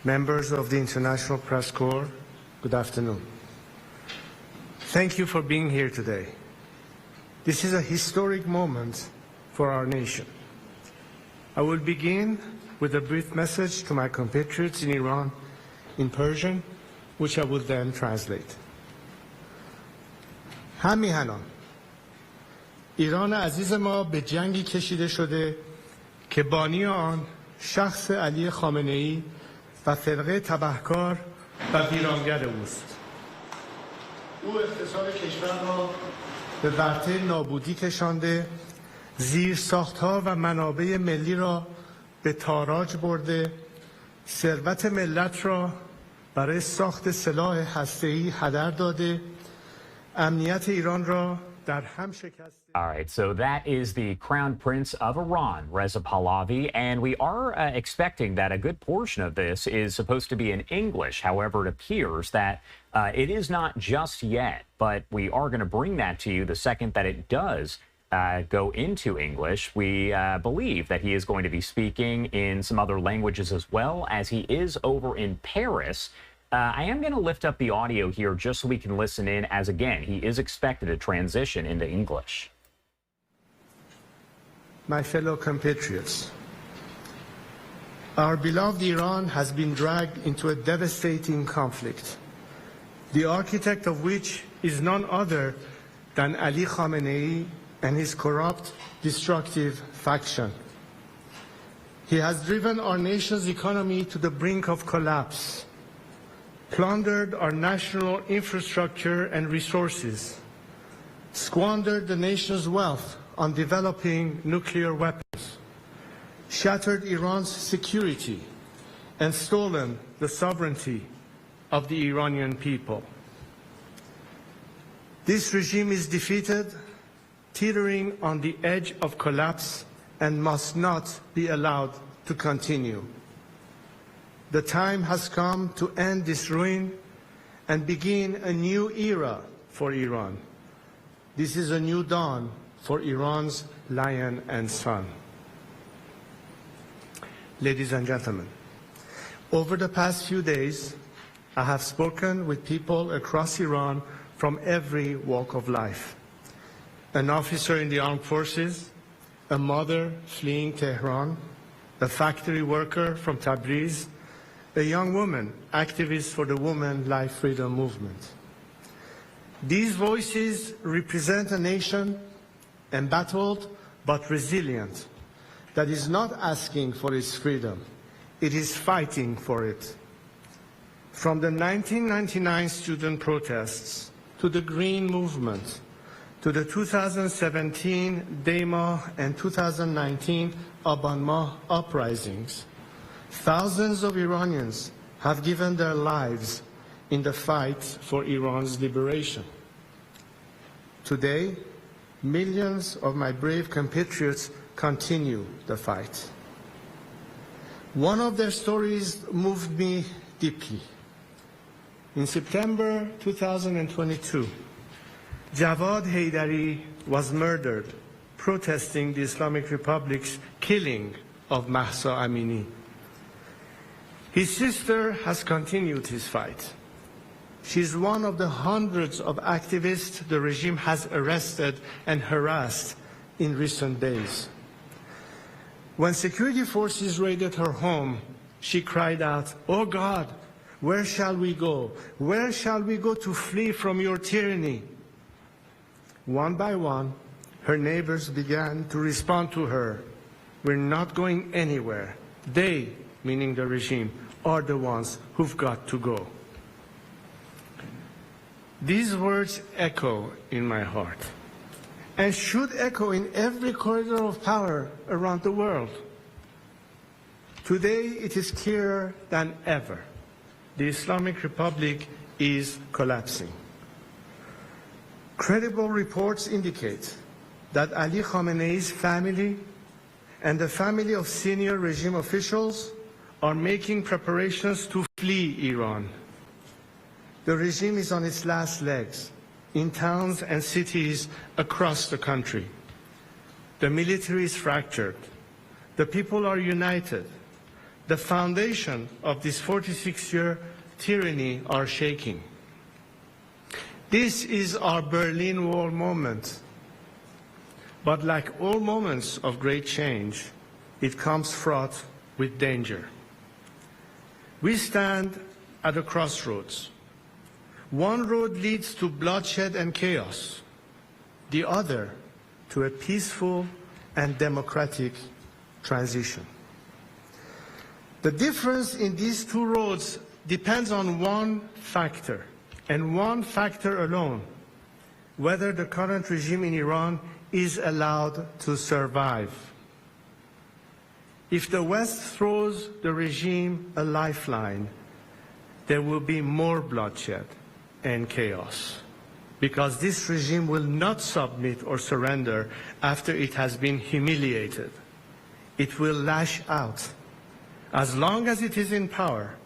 members of the International Press Corps, good afternoon. Thank you for being here today. This is a historic moment for our nation. I will begin with a brief message to my compatriots in Iran in Persian, which I will then translate. همیهنان ایران عزیز ما به جنگی کشیده شده که بانی آن شخص علی خامنه‌ای و فرقه تبهکار و ویرانگر اوست. او اقتصاد کشور را به ورطه نابودی کشانده، زیرساخت‌ها و منابع ملی را به تاراج برده، ثروت ملت را برای ساخت سلاح هسته‌ای هدر داده، امنیت ایران را در هم شکسته. All right, so that is the Crown Prince of Iran, Reza Pahlavi, and we are expecting that a good portion of this is supposed to be in English. However, it appears that it is not just yet, but we are going to bring that to you the second that it does go into English. We believe that he is going to be speaking in some other languages as well, as he is over in Paris. I am going to lift up the audio here just so we can listen in, as again, he is expected to transition into English. My fellow compatriots, our beloved Iran has been dragged into a devastating conflict, the architect of which is none other than Ali Khamenei and his corrupt, destructive faction. He has driven our nation's economy to the brink of collapse, plundered our national infrastructure and resources, squandered the nation's wealth on developing nuclear weapons, shattered Iran's security, and stolen the sovereignty of the Iranian people. This regime is defeated, teetering on the edge of collapse, and must not be allowed to continue. The time has come to end this ruin and begin a new era for Iran. This is a new dawn for Iran's lion and sun. Ladies and gentlemen, over the past few days, I have spoken with people across Iran from every walk of life. An officer in the armed forces, a mother fleeing Tehran, a factory worker from Tabriz, a young woman, activist for the Women Life Freedom Movement. These voices represent a nation embattled but resilient, that is not asking for its freedom, it is fighting for it. From the 1999 student protests to the Green Movement, to the 2017 Dema and 2019 Abanmah uprisings, thousands of Iranians have given their lives in the fight for Iran's liberation. Today, millions of my brave compatriots continue the fight. One of their stories moved me deeply. In September 2022, Javad Haydari was murdered protesting the Islamic Republic's killing of Mahsa Amini. His sister has continued his fight. She's one of the hundreds of activists the regime has arrested and harassed in recent days. When security forces raided her home, she cried out, "Oh God, where shall we go? Where shall we go to flee from your tyranny?" One by one, her neighbors began to respond to her, "We're not going anywhere. They," meaning the regime, "are the ones who've got to go." These words echo in my heart and should echo in every corridor of power around the world. Today, it is clearer than ever. The Islamic Republic is collapsing. Credible reports indicate that Ali Khamenei's family and the family of senior regime officials are making preparations to flee Iran. The regime is on its last legs in towns and cities across the country. The military is fractured. The people are united. the foundation of this 46-year tyranny are shaking. This is our Berlin Wall moment. But like all moments of great change, it comes fraught with danger. We stand at a crossroads. One road leads to bloodshed and chaos, the other to a peaceful and democratic transition. The difference in these two roads depends on one factor, and one factor alone: whether the current regime in Iran is allowed to survive. If the West throws the regime a lifeline, there will be more bloodshed and chaos, because this regime will not submit or surrender after it has been humiliated. It will lash out. As long as it is in power,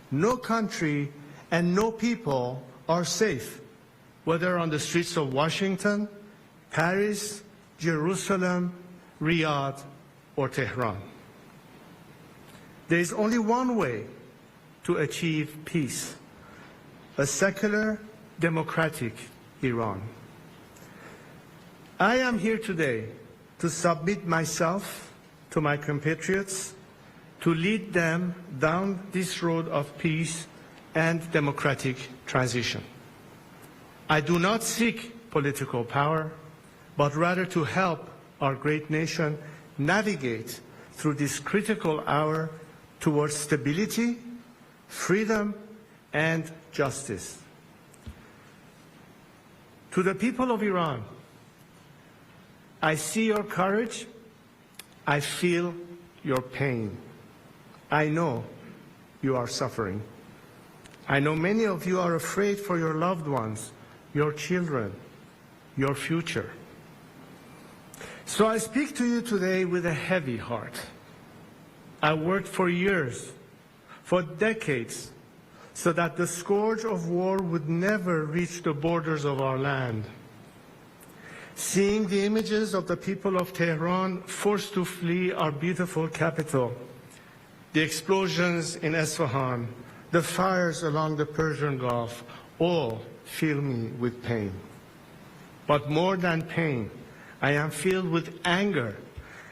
no country and no people are safe, whether on the streets of Washington, Paris, Jerusalem, Riyadh, or Tehran. There is only one way to achieve peace: a secular, democratic Iran. I am here today to submit myself to my compatriots, to lead them down this road of peace and democratic transition. I do not seek political power, but rather to help our great nation navigate through this critical hour towards stability, freedom, and justice. To the people of Iran, I see your courage, I feel your pain. I know you are suffering. I know many of you are afraid for your loved ones, your children, your future. So I speak to you today with a heavy heart. I worked for years, for decades, so that the scourge of war would never reach the borders of our land. Seeing the images of the people of Tehran forced to flee our beautiful capital, the explosions in Isfahan, the fires along the Persian Gulf, all fill me with pain. But more than pain, I am filled with anger,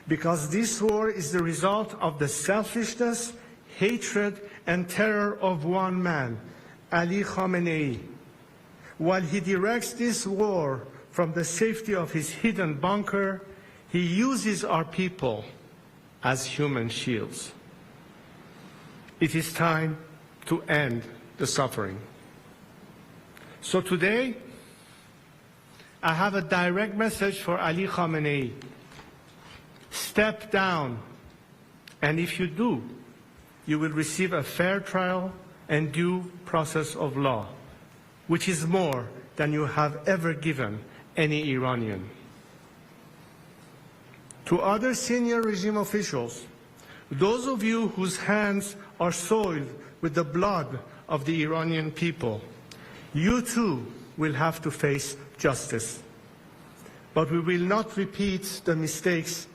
because this war is the result of the selfishness, hatred, and terror of one man, Ali Khamenei. While he directs this war from the safety of his hidden bunker, he uses our people as human shields. It is time to end the suffering. So today, I have a direct message for Ali Khamenei. Step down, and if you do, you will receive a fair trial and due process of law, which is more than you have ever given any Iranian. To other senior regime officials, those of you whose hands are soiled with the blood of the Iranian people, you too will have to face justice. But we will not repeat the mistakes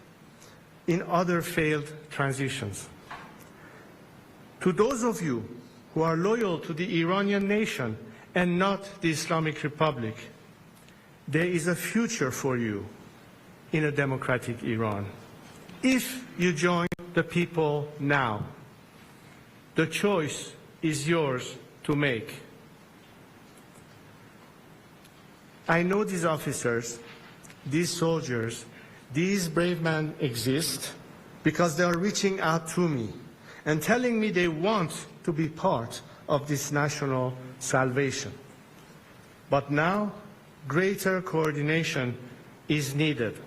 in other failed transitions. To those of you who are loyal to the Iranian nation and not the Islamic Republic, there is a future for you in a democratic Iran. If you join the people now, the choice is yours to make. I know these officers, these soldiers, these brave men exist because they are reaching out to me and telling me they want to be part of this national salvation. But now, greater coordination is needed.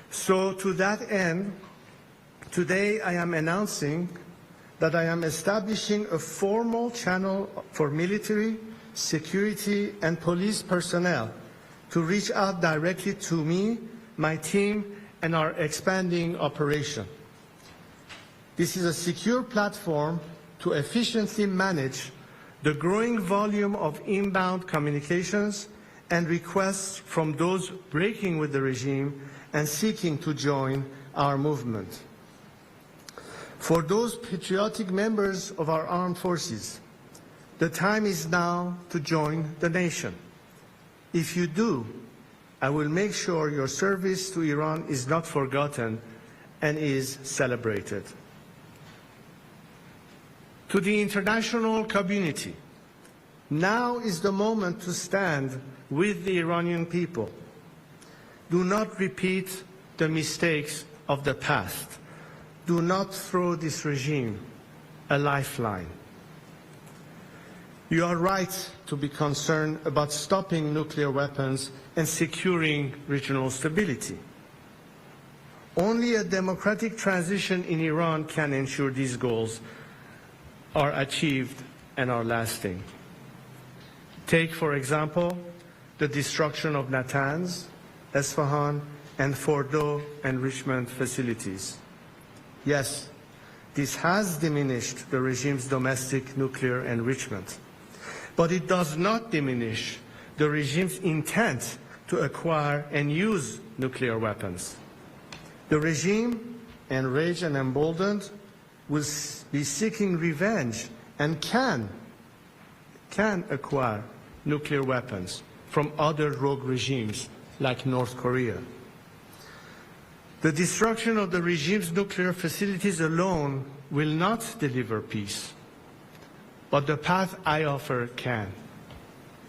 So to that end, today I am announcing that I am establishing a formal channel for military, security, and police personnel to reach out directly to me, my team, and our expanding operation. This is a secure platform to efficiently manage the growing volume of inbound communications and requests from those breaking with the regime and seeking to join our movement. For those patriotic members of our armed forces, the time is now to join the nation. If you do, I will make sure your service to Iran is not forgotten and is celebrated. To the international community, now is the moment to stand with the Iranian people. Do not repeat the mistakes of the past. Do not throw this regime a lifeline. You are right to be concerned about stopping nuclear weapons and securing regional stability. Only a democratic transition in Iran can ensure these goals are achieved and are lasting. Take, for example, the destruction of Natanz, Esfahan, and Fordo enrichment facilities. Yes, this has diminished the regime's domestic nuclear enrichment, but it does not diminish the regime's intent to acquire and use nuclear weapons. The regime, enraged and emboldened, will be seeking revenge and can acquire nuclear weapons from other rogue regimes like North Korea. The destruction of the regime's nuclear facilities alone will not deliver peace, but the path I offer can.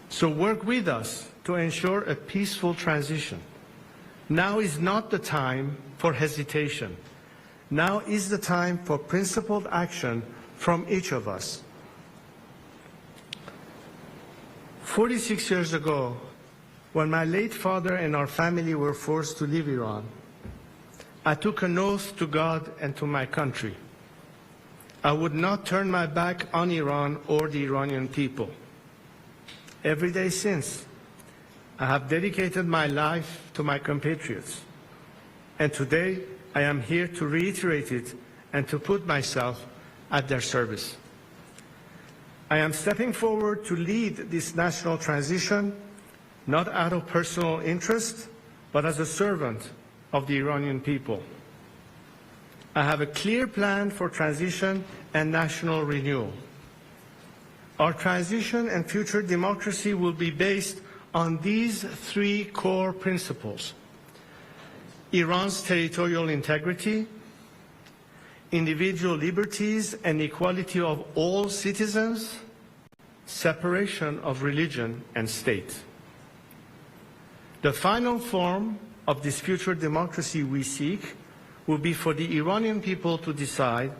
So work with us to ensure a peaceful transition. Now is not the time for hesitation. Now is the time for principled action from each of us. 46 years ago, when my late father and our family were forced to leave Iran, I took an oath to God and to my country. I would not turn my back on Iran or the Iranian people. Every day since, I have dedicated my life to my compatriots. And today, I am here to reiterate it and to put myself at their service. I am stepping forward to lead this national transition, not out of personal interest, but as a servant of the Iranian people. I have a clear plan for transition and national renewal. Our transition and future democracy will be based on these three core principles: Iran's territorial integrity, individual liberties and equality of all citizens, separation of religion and state. The final form of this future democracy we seek will be for the Iranian people to decide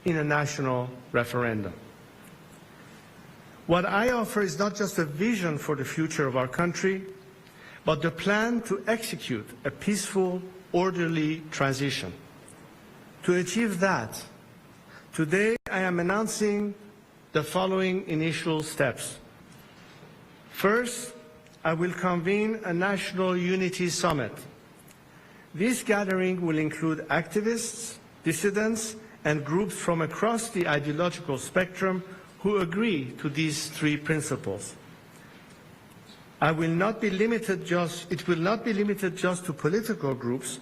in a national referendum. What I offer is not just a vision for the future of our country, but the plan to execute a peaceful, orderly transition. To achieve that, today I am announcing the following initial steps. First, I will convene a National Unity Summit. This gathering will include activists, dissidents, and groups from across the ideological spectrum who agree to these three principles. It will not be limited just to political groups,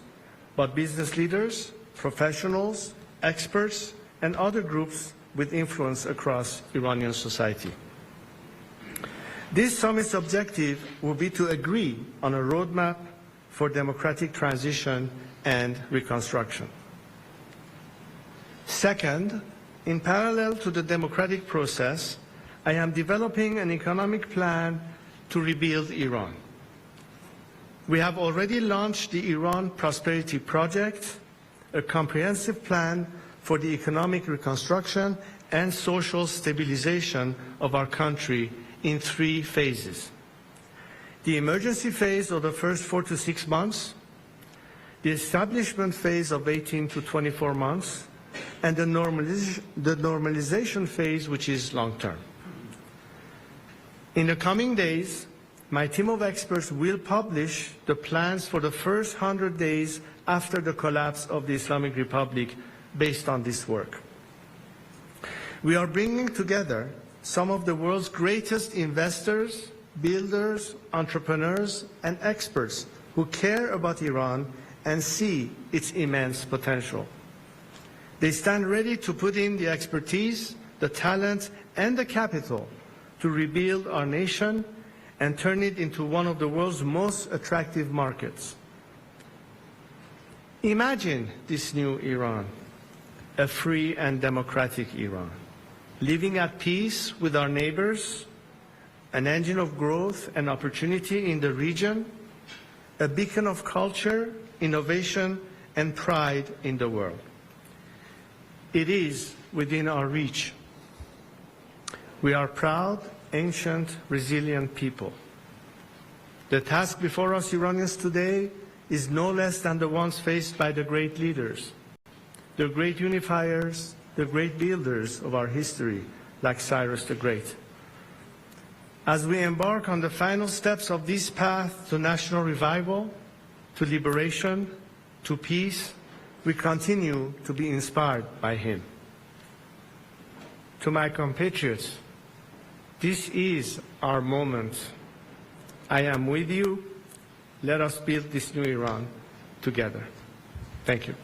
but business leaders, professionals, experts, and other groups with influence across Iranian society. This summit's objective will be to agree on a roadmap for democratic transition and reconstruction. Second, in parallel to the democratic process, I am developing an economic plan to rebuild Iran. We have already launched the Iran Prosperity Project, a comprehensive plan for the economic reconstruction and social stabilization of our country in 3 phases. The emergency phase of the first 4 to 6 months, the establishment phase of 18 to 24 months, and the normalization phase, which is long-term. In the coming days, my team of experts will publish the plans for the first 100 days after the collapse of the Islamic Republic based on this work. We are bringing together some of the world's greatest investors, builders, entrepreneurs, and experts who care about Iran and see its immense potential. They stand ready to put in the expertise, the talent, and the capital to rebuild our nation and turn it into one of the world's most attractive markets. Imagine this new Iran, a free and democratic Iran, living at peace with our neighbors, an engine of growth and opportunity in the region, a beacon of culture, innovation, and pride in the world. It is within our reach. We are proud, ancient, resilient people. The task before us Iranians today is no less than the ones faced by the great leaders, the great unifiers, the great builders of our history, like Cyrus the Great. As we embark on the final steps of this path to national revival, to liberation, to peace, we continue to be inspired by him. To my compatriots, this is our moment. I am with you. Let us build this new Iran together. Thank you.